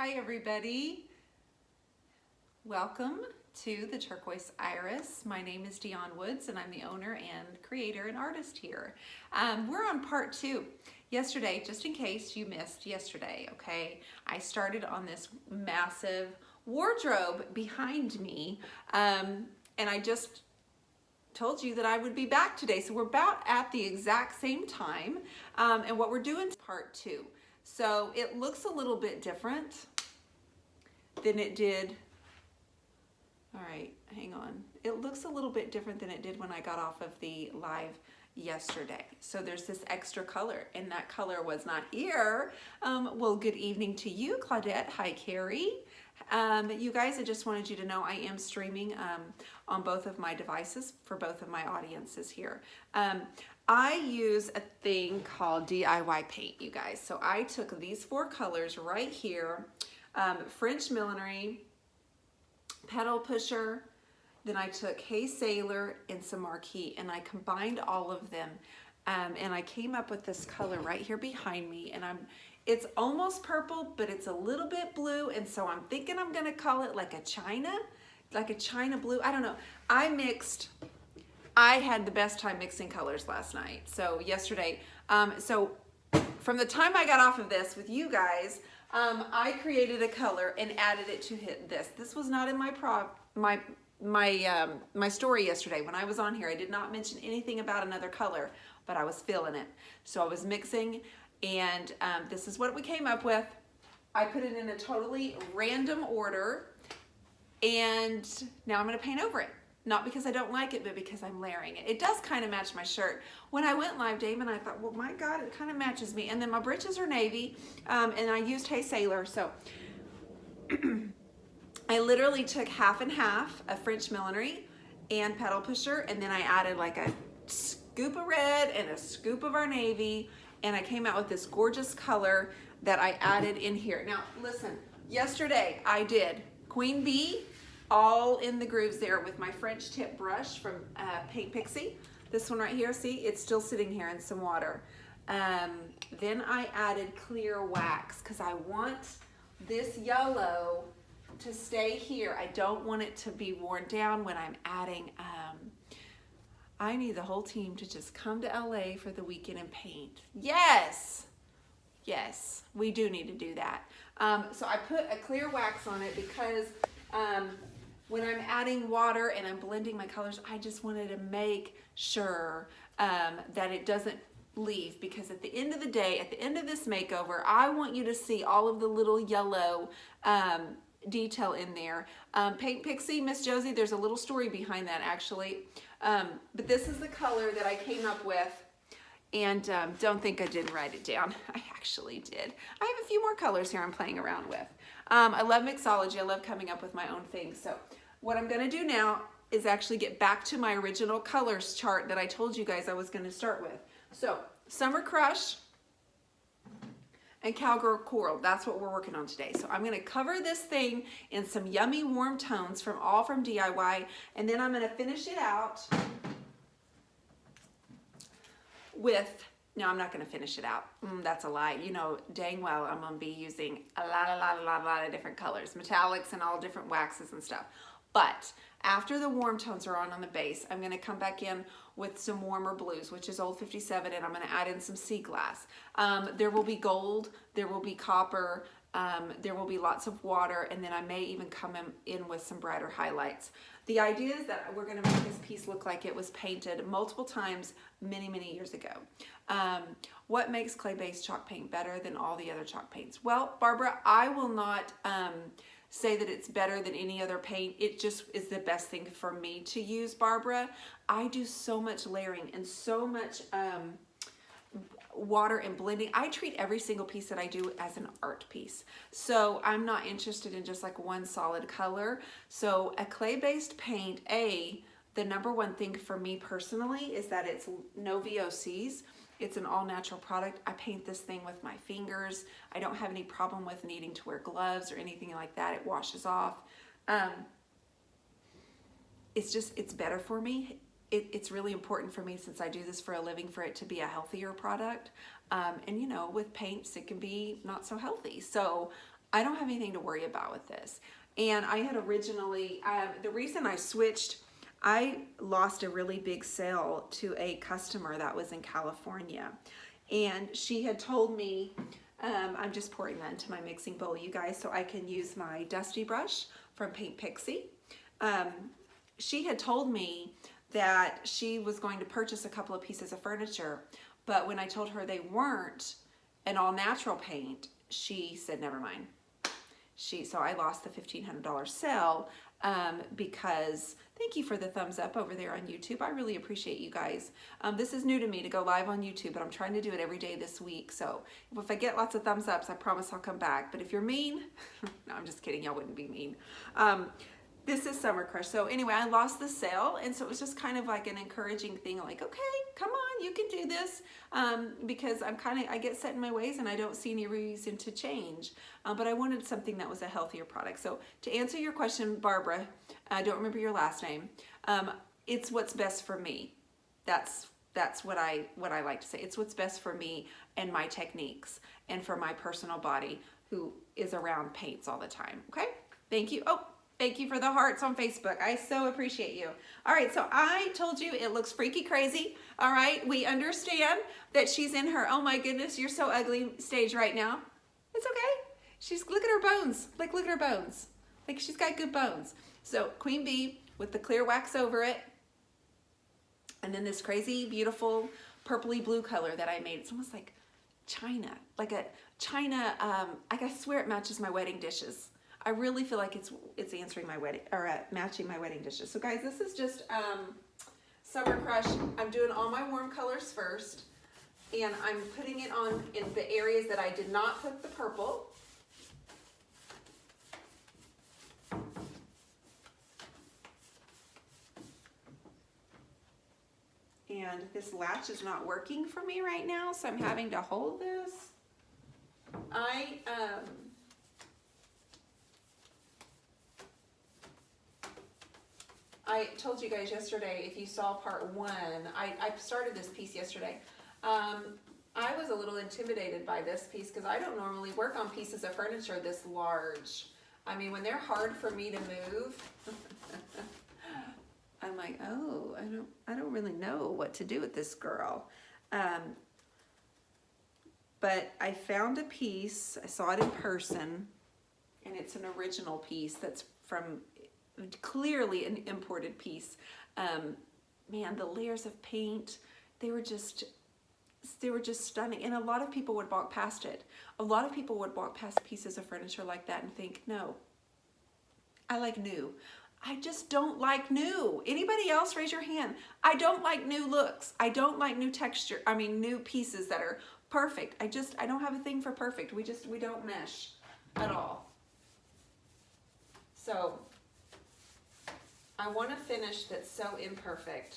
Hi everybody, welcome to the Turquoise Iris. My name is Dionne Woods and I'm the owner and creator and artist here. We're on part 2. Yesterday, just in case you missed yesterday, okay, I started on this massive wardrobe behind me and I just told you that I would be back today. So we're about at the exact same time and what we're doing is part 2. So it looks a little bit different than it did. All right, hang on. It looks a little bit different than it did when I got off of the live yesterday. So there's this extra color and that color was not here. Well, good evening to you, Claudette. Hi, Carrie. You guys, I just wanted you to know I am streaming on both of my devices for both of my audiences here. I use a thing called DIY paint, you guys. So I took these 4 colors right here, French millinery, pedal pusher, then I took Hey Sailor and some marquee, and I combined all of them, and I came up with this color right here behind me, and it's almost purple, but it's a little bit blue, and so I'm thinking I'm gonna call it like a china blue. I don't know. I had the best time mixing colors last night. So yesterday, so from the time I got off of this with you guys, I created a color and added it to this. This was not in my story yesterday. When I was on here, I did not mention anything about another color, but I was feeling it. So I was mixing, and this is what we came up with. I put it in a totally random order, and now I'm gonna paint over it. Not because I don't like it, but because I'm layering it. It does kind of match my shirt. When I went live, Damon, I thought, well, my God, it kind of matches me. And then my breeches are navy, and I used Hey Sailor. So I literally took half and half of French millinery and pedal pusher, and then I added like a scoop of red and a scoop of our navy, and I came out with this gorgeous color that I added in here. Now, listen, yesterday I did Queen Bee, all in the grooves there with my French tip brush from Paint Pixie. This one right here, see, it's still sitting here in some water. Then I added clear wax because I want this yellow to stay here. I don't want it to be worn down when I'm adding. I need the whole team to just come to LA for the weekend and paint. Yes, yes, we do need to do that. So I put a clear wax on it because when I'm adding water and I'm blending my colors, I just wanted to make sure that it doesn't leave, because at the end of the day, at the end of this makeover, I want you to see all of the little yellow detail in there. Paint Pixie, Miss Josie, there's a little story behind that actually. But this is the color that I came up with, and don't think I didn't write it down. I actually did. I have a few more colors here I'm playing around with. I love mixology. I love coming up with my own things. So what I'm gonna do now is actually get back to my original colors chart that I told you guys I was gonna start with. So Summer Crush and Cowgirl Coral, that's what we're working on today. So I'm gonna cover this thing in some yummy warm tones from DIY, and then I'm gonna finish it out with, no, I'm not gonna finish it out. That's a lie. You know dang well I'm gonna be using a lot of different colors, metallics and all different waxes and stuff. But after the warm tones are on the base, I'm gonna come back in with some warmer blues, which is Old 57, and I'm gonna add in some sea glass. There will be gold, there will be copper, there will be lots of water, and then I may even come in with some brighter highlights. The idea is that we're gonna make this piece look like it was painted multiple times many years ago. What makes clay-based chalk paint better than all the other chalk paints? Well, Barbara, I will not say that it's better than any other paint. It just is the best thing for me to use, Barbara. I do so much layering and so much water and blending. I treat every single piece that I do as an art piece. So I'm not interested in just like one solid color. So a clay-based paint, the #1 thing for me personally is that it's no VOCs. It's an all-natural product. I paint this thing with my fingers. I don't have any problem with needing to wear gloves or anything like that. It washes off. It's better for me. It's really important for me, since I do this for a living, for it to be a healthier product. And you know, with paints, it can be not so healthy. So I don't have anything to worry about with this. And I had originally, the reason I switched, I lost a really big sale to a customer that was in California. And she had told me, I'm just pouring that into my mixing bowl, you guys, so I can use my dusty brush from Paint Pixie. She had told me that she was going to purchase a couple of pieces of furniture, but when I told her they weren't an all natural paint, she said, never mind. So I lost the $1,500 sale because, thank you for the thumbs up over there on YouTube. I really appreciate you guys. This is new to me to go live on YouTube, but I'm trying to do it every day this week. So if I get lots of thumbs ups, I promise I'll come back. But if you're mean, no, I'm just kidding. Y'all wouldn't be mean. This is Summer Crush. So anyway, I lost the sale, and so it was just kind of like an encouraging thing, like, okay, come on, you can do this, because I get set in my ways and I don't see any reason to change, but I wanted something that was a healthier product. So to answer your question, Barbara, I don't remember your last name, it's what's best for me. That's what I like to say. It's what's best for me and my techniques and for my personal body who is around paints all the time, okay? Thank you. Oh, thank you for the hearts on Facebook. I so appreciate you. All right, so I told you it looks freaky crazy. All right, we understand that she's in her, oh my goodness, you're so ugly stage right now. It's okay. Look at her bones. Like, look at her bones. Like, she's got good bones. So Queen Bee with the clear wax over it. And then this crazy, beautiful, purpley blue color that I made. It's almost like china. Like a china, I swear it matches my wedding dishes. I really feel like it's answering my wedding, or matching my wedding dishes. So guys, this is just Summer Crush. I'm doing all my warm colors first, and I'm putting it on in the areas that I did not put the purple. And this latch is not working for me right now, so I'm having to hold this. I told you guys yesterday, if you saw part one, I started this piece yesterday. I was a little intimidated by this piece because I don't normally work on pieces of furniture this large. I mean, when they're hard for me to move, I'm like, oh, I don't really know what to do with this girl. But I found a piece, I saw it in person, and it's an original piece that's from clearly an imported piece. Man, the layers of paint, they were just stunning. And a lot of people would walk past it. A lot of people would walk past pieces of furniture like that and think, no, I like new. I just don't like new. Anybody else, raise your hand. I don't like new looks. I don't like new texture. I mean, new pieces that are perfect. I don't have a thing for perfect. We don't mesh at all. So I want to finish that's so imperfect.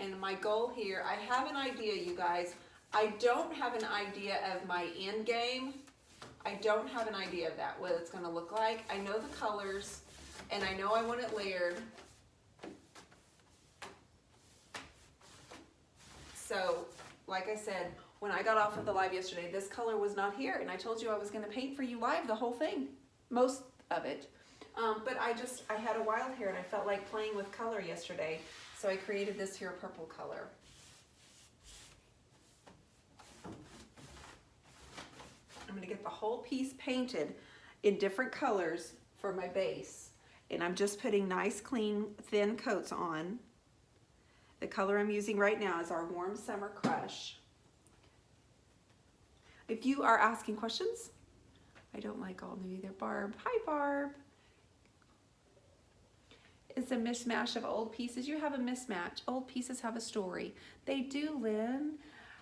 And my goal here, I have an idea, you guys. I don't have an idea of my end game. I don't have an idea of that, what it's going to look like. I know the colors, and I know I want it layered. So, like I said, when I got off of the live yesterday, this color was not here, and I told you I was going to paint for you live the whole thing, most of it. But I had a wild hair, and I felt like playing with color yesterday, so I created this here purple color. I'm going to get the whole piece painted in different colors for my base. And I'm just putting nice, clean, thin coats on. The color I'm using right now is our Warm Summer Crush. If you are asking questions, I don't like all new either. Barb. Hi, Barb. It's a mishmash of old pieces. You have a mismatch. Old pieces have a story. They do, Lynn.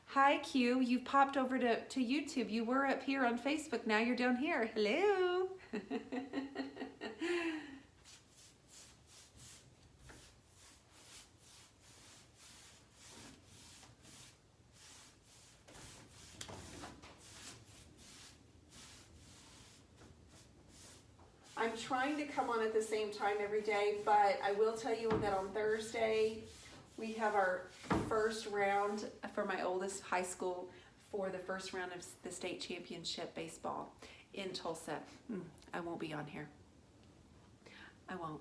Hi, Q. You've popped over to YouTube. You were up here on Facebook. Now you're down here. Hello. I'm trying to come on at the same time every day, but I will tell you that on Thursday, we have our first round for my oldest high school for the first round of the state championship baseball in Tulsa. I won't be on here. I won't.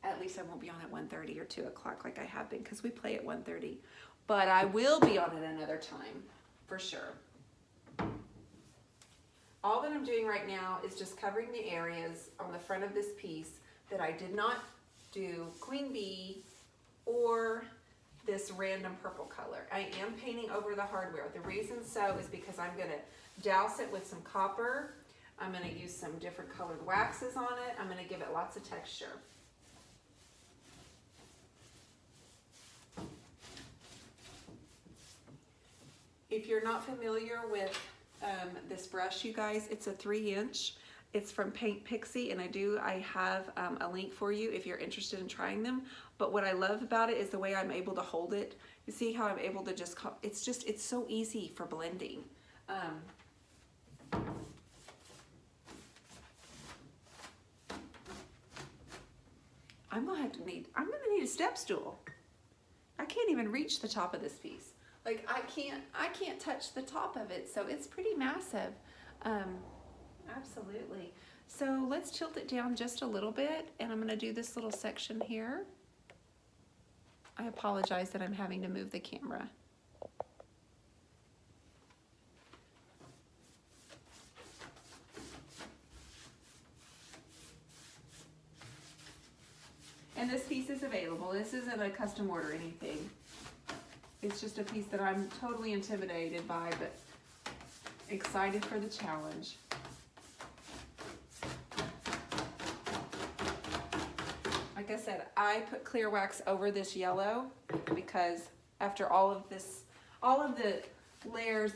At least I won't be on at 1:30 or 2 o'clock like I have been, because we play at 1:30. But I will be on at another time, for sure. All that I'm doing right now is just covering the areas on the front of this piece that I did not do queen bee or this random purple color. I am painting over the hardware. The reason so is because I'm going to douse it with some copper. I'm going to use some different colored waxes on it. I'm going to give it lots of texture. If you're not familiar with this brush, you guys, it's a 3-inch. It's from Paint Pixie, and I have a link for you if you're interested in trying them. But what I love about it is the way I'm able to hold it. You see how I'm able to just, it's so easy for blending. I'm gonna need a step stool. I can't even reach the top of this piece. Like I can't touch the top of it, so it's pretty massive. Absolutely. So let's tilt it down just a little bit, and I'm gonna do this little section here. I apologize that I'm having to move the camera. And this piece is available. This isn't a custom order or anything. It's just a piece that I'm totally intimidated by, but excited for the challenge. Like I said, I put clear wax over this yellow because after all of the layers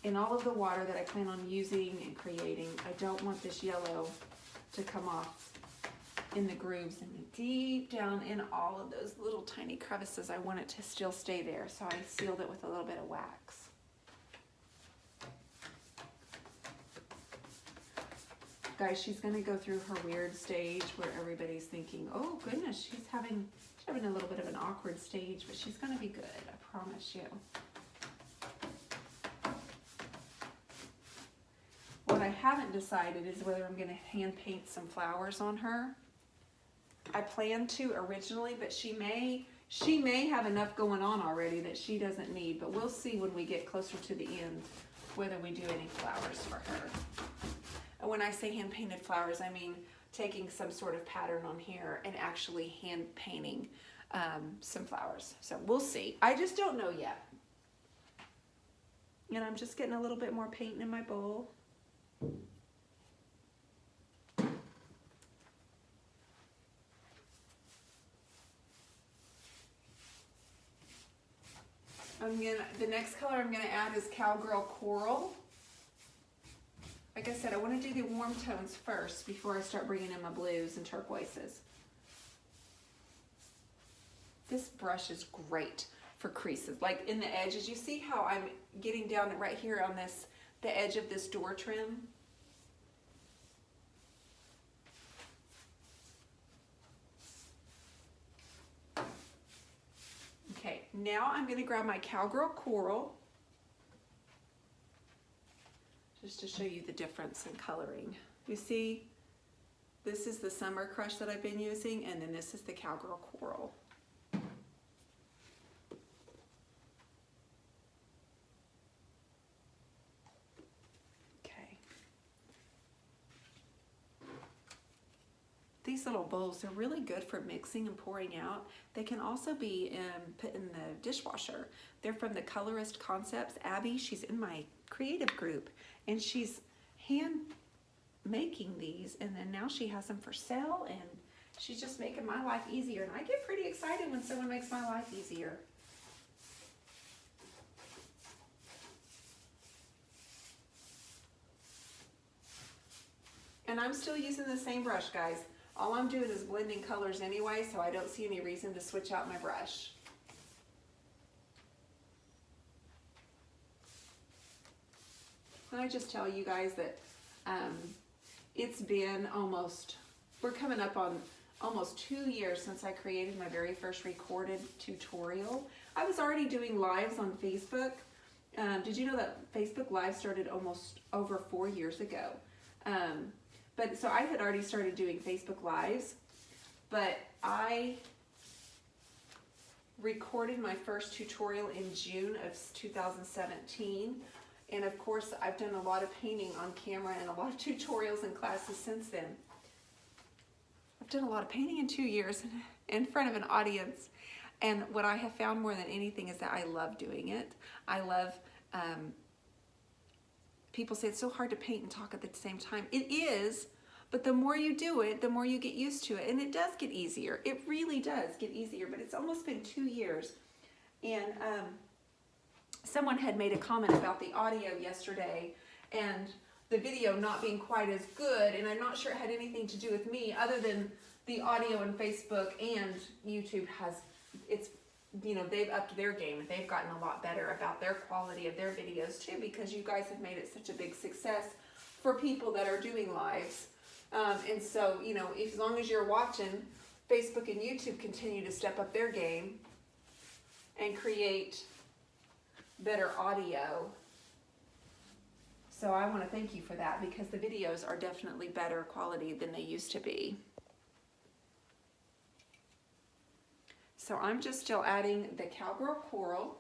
and all of the water that I plan on using and creating, I don't want this yellow to come off in the grooves and deep down in all of those little tiny crevices. I want it to still stay there, so I sealed it with a little bit of wax. Guys, she's gonna go through her weird stage where everybody's thinking, oh goodness, she's having a little bit of an awkward stage, but she's gonna be good, I promise you. What I haven't decided is whether I'm gonna hand paint some flowers on her. I planned to originally, but she may have enough going on already that she doesn't need, but we'll see when we get closer to the end whether we do any flowers for her. And when I say hand painted flowers, I mean taking some sort of pattern on here and actually hand painting some flowers. So we'll see. I just don't know yet. And I'm just getting a little bit more paint in my bowl. The next color I'm gonna add is Cowgirl Coral. Like I said, I want to do the warm tones first before I start bringing in my blues and turquoises. This brush is great for creases, like in the edges. You see how I'm getting down right here on this, the edge of this door trim? Okay, now I'm going to grab my Cowgirl Coral, just to show you the difference in coloring. You see, this is the Summer Crush that I've been using, and then this is the Cowgirl Coral. Okay. These little bowls are really good for mixing and pouring out. They can also be put in the dishwasher. They're from the Colorist Concepts. Abby, she's in my creative group, and she's hand making these, and then now she has them for sale, and she's just making my life easier. And I get pretty excited when someone makes my life easier. And I'm still using the same brush, guys. All I'm doing is blending colors anyway, so I don't see any reason to switch out my brush. Can I just tell you guys that it's been we're coming up on almost 2 years since I created my very first recorded tutorial. I was already doing lives on Facebook, Did you know that Facebook Live started almost over 4 years ago? But so I had already started doing Facebook Lives, but I recorded my first tutorial in June of 2017. And of course, I've done a lot of painting on camera and a lot of tutorials and classes since then. I've done a lot of painting in 2 years in front of an audience. And what I have found more than anything is that I love doing it. I love, people say it's so hard to paint and talk at the same time. It is, but the more you do it, the more you get used to it. And it does get easier. It really does get easier, but it's almost been 2 years. And someone had made a comment about the audio yesterday and the video not being quite as good, and I'm not sure it had anything to do with me other than the audio in Facebook and YouTube they've upped their game and they've gotten a lot better about their quality of their videos too, because you guys have made it such a big success for people that are doing lives. And so, as long as you're watching, Facebook and YouTube continue to step up their game and create better audio. So I want to thank you for that, because the videos are definitely better quality than they used to be. So I'm just still adding the Cowgirl Coral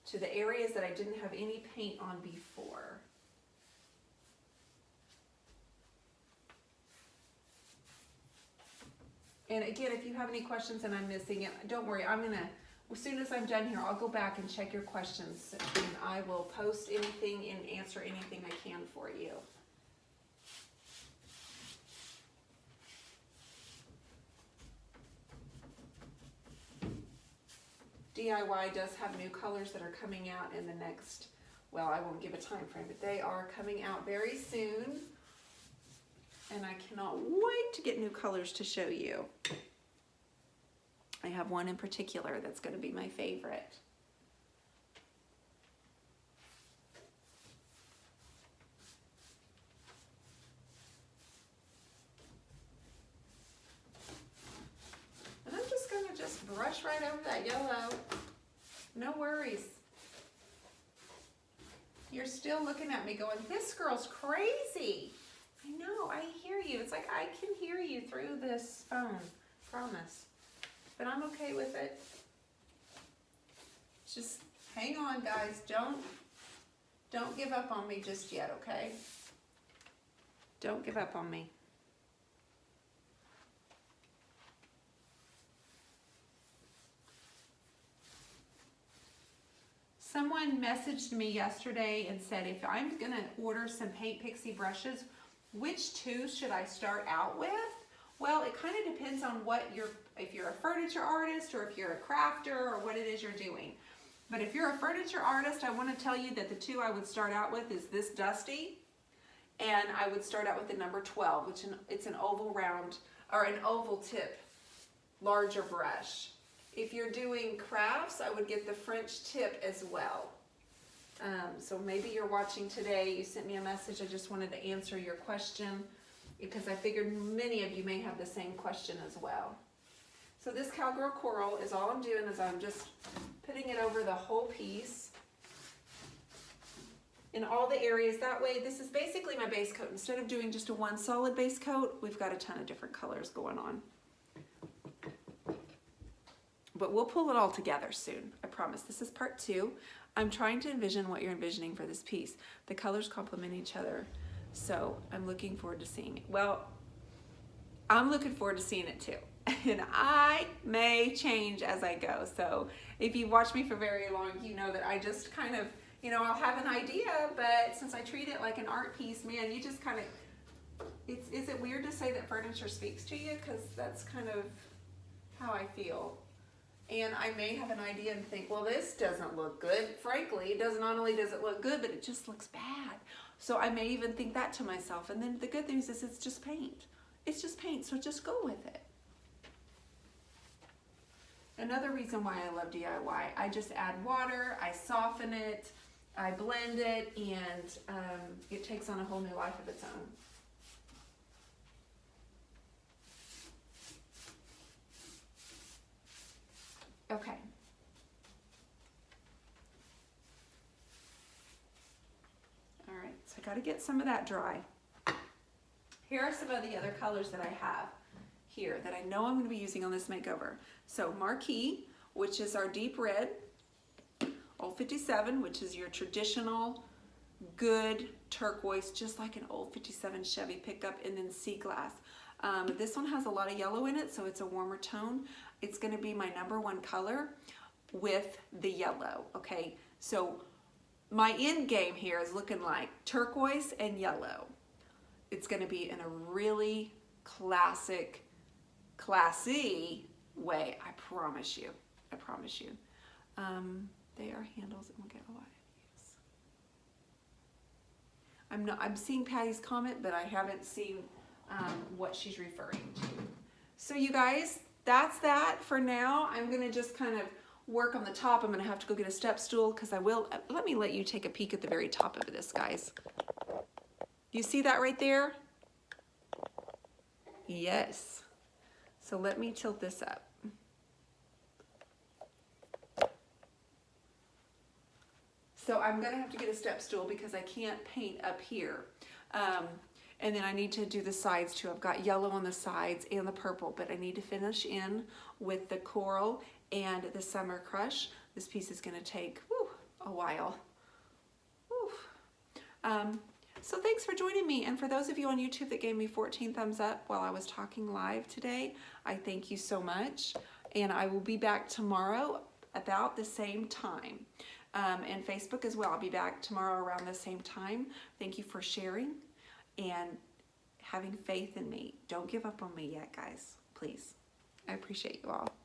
to the areas that I didn't have any paint on before. And again, if you have any questions and I'm missing it, don't worry, as soon as I'm done here, I'll go back and check your questions, and I will post anything and answer anything I can for you. DIY does have new colors that are coming out in the next, well, I won't give a time frame, but they are coming out very soon. And I cannot wait to get new colors to show you. I have one in particular that's going to be my favorite. And I'm just going to brush right over that yellow. No worries. You're still looking at me going, this girl's crazy. I know, I hear you. It's like I can hear you through this phone, promise. But I'm okay with it. Just hang on, guys. Don't give up on me just yet, okay? Don't give up on me. Someone messaged me yesterday and said, if I'm going to order some Paint Pixie brushes, which two should I start out with? Well, it kind of depends on if you're a furniture artist or if you're a crafter or what it is you're doing. But if you're a furniture artist, I want to tell you that the two I would start out with is this Dusty, and I would start out with the number 12, which it's an oval round, or an oval tip, larger brush. If you're doing crafts, I would get the French tip as well. So maybe you're watching today, you sent me a message, I just wanted to answer your question because I figured many of you may have the same question as well. So this Cowgirl Coral is all I'm doing is I'm just putting it over the whole piece in all the areas. That way, this is basically my base coat. Instead of doing just a one solid base coat, we've got a ton of different colors going on. But we'll pull it all together soon, I promise. This is part 2. I'm trying to envision what you're envisioning for this piece. The colors complement each other, so I'm looking forward to seeing it. Well, I'm looking forward to seeing it too. And I may change as I go. So if you've watched me for very long, you know that I just kind of, I'll have an idea, but since I treat it like an art piece, man, you just kind of, is it weird to say that furniture speaks to you? Because that's kind of how I feel. And I may have an idea and think, well, this doesn't look good. Frankly, not only does it look good, but it just looks bad. So I may even think that to myself. And then the good news is it's just paint. It's just paint, so just go with it. Another reason why I love DIY, I just add water, I soften it, I blend it, and it takes on a whole new life of its own. Okay. I got to get some of that dry. Here are some of the other colors that I have here that I know I'm going to be using on this makeover. So Marquee, which is our deep red. Old 57, which is your traditional good turquoise, just like an old 57 Chevy pickup, and then Sea Glass. This one has a lot of yellow in it, so it's a warmer tone. It's going to be my #1 color with the yellow, okay? So my end game here is looking like turquoise and yellow. It's going to be in a really classic, classy way, I promise you. I promise you. They are handles and we'll get a lot of these. I'm seeing Patty's comment, but I haven't seen what she's referring to. So you guys, that's that for now. I'm gonna just kind of work on the top. I'm gonna have to go get a step stool because I will, let me let you take a peek at the very top of this, guys. You see that right there? Yes. So let me tilt this up. So I'm gonna have to get a step stool because I can't paint up here. And then I need to do the sides too. I've got yellow on the sides and the purple, but I need to finish in with the coral and the Summer Crush. This piece is gonna take a while. So thanks for joining me. And for those of you on YouTube that gave me 14 thumbs up while I was talking live today, I thank you so much. And I will be back tomorrow about the same time. And Facebook as well. I'll be back tomorrow around the same time. Thank you for sharing and having faith in me. Don't give up on me yet, guys. Please. I appreciate you all.